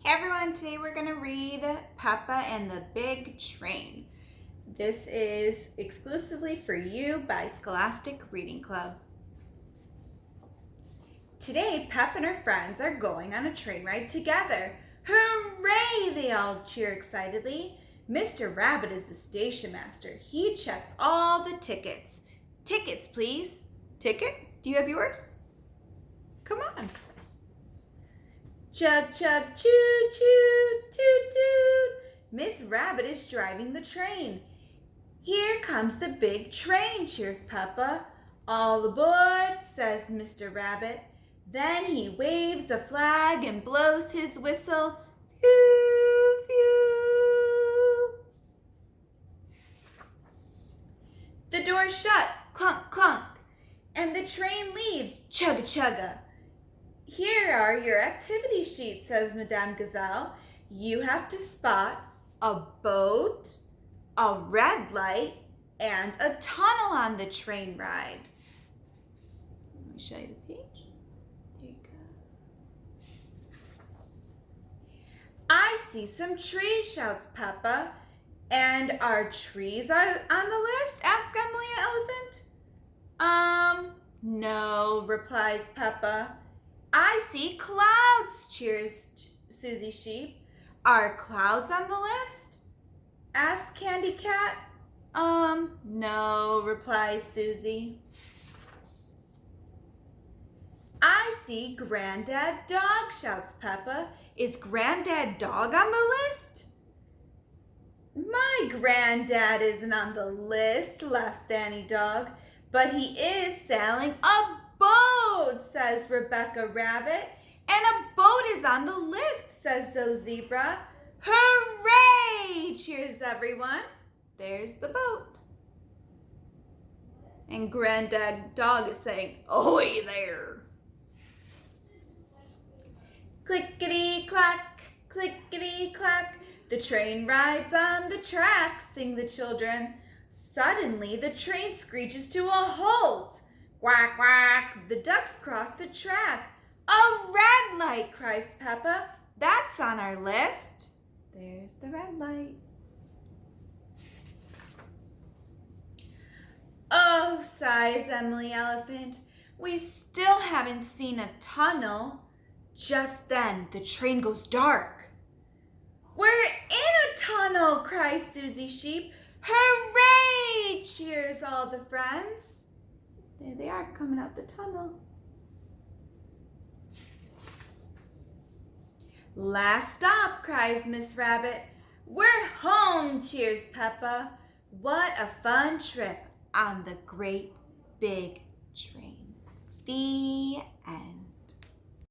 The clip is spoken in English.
Hey everyone, today we're going to read Peppa and the Big Train. This is exclusively for you by Scholastic Reading Club. Today, Peppa and her friends are going on a train ride together. Hooray! They all cheer excitedly. Mr. Rabbit is the station master. He checks all the tickets. Tickets, please. Ticket? Do you have yours? Come on. Chug, chug, choo, choo, toot, toot. Miss Rabbit is driving the train. Here comes the big train, cheers Peppa. All aboard, says Mr. Rabbit. Then he waves a flag and blows his whistle. Phew, phew. The doors shut, clunk, clunk, and the train leaves, chugga, chugga. Here are your activity sheets, says Madame Gazelle. You have to spot a boat, a red light, and a tunnel on the train ride. Let me show you the page. There you go. I see some trees, shouts Peppa. And are trees on the list? Asks Emily Elephant. No, replies Peppa. I see clouds, cheers Susie Sheep. Are clouds on the list? Asks Candy Cat. No, replies Susie. I see Granddad Dog, shouts Peppa. Is Granddad Dog on the list? My granddad isn't on the list, laughs Danny Dog, but he is sailing a boat, says Rebecca Rabbit. And a boat is on the list, says Zoe Zebra. Hooray! Cheers everyone. There's the boat. And Granddad Dog is saying, ahoy there. Clickety-clack, clickety-clack. The train rides on the track, sing the children. Suddenly, the train screeches to a halt. Quack, quack, the ducks cross the track. A red light, cries Peppa. That's on our list. There's the red light. Oh, sighs Emily Elephant. We still haven't seen a tunnel. Just then, the train goes dark. We're in a tunnel, cries Susie Sheep. Hooray! Cheers all the friends. There they are, coming out the tunnel. Last stop, cries Miss Rabbit. We're home, cheers Peppa. What a fun trip on the great big train. The end.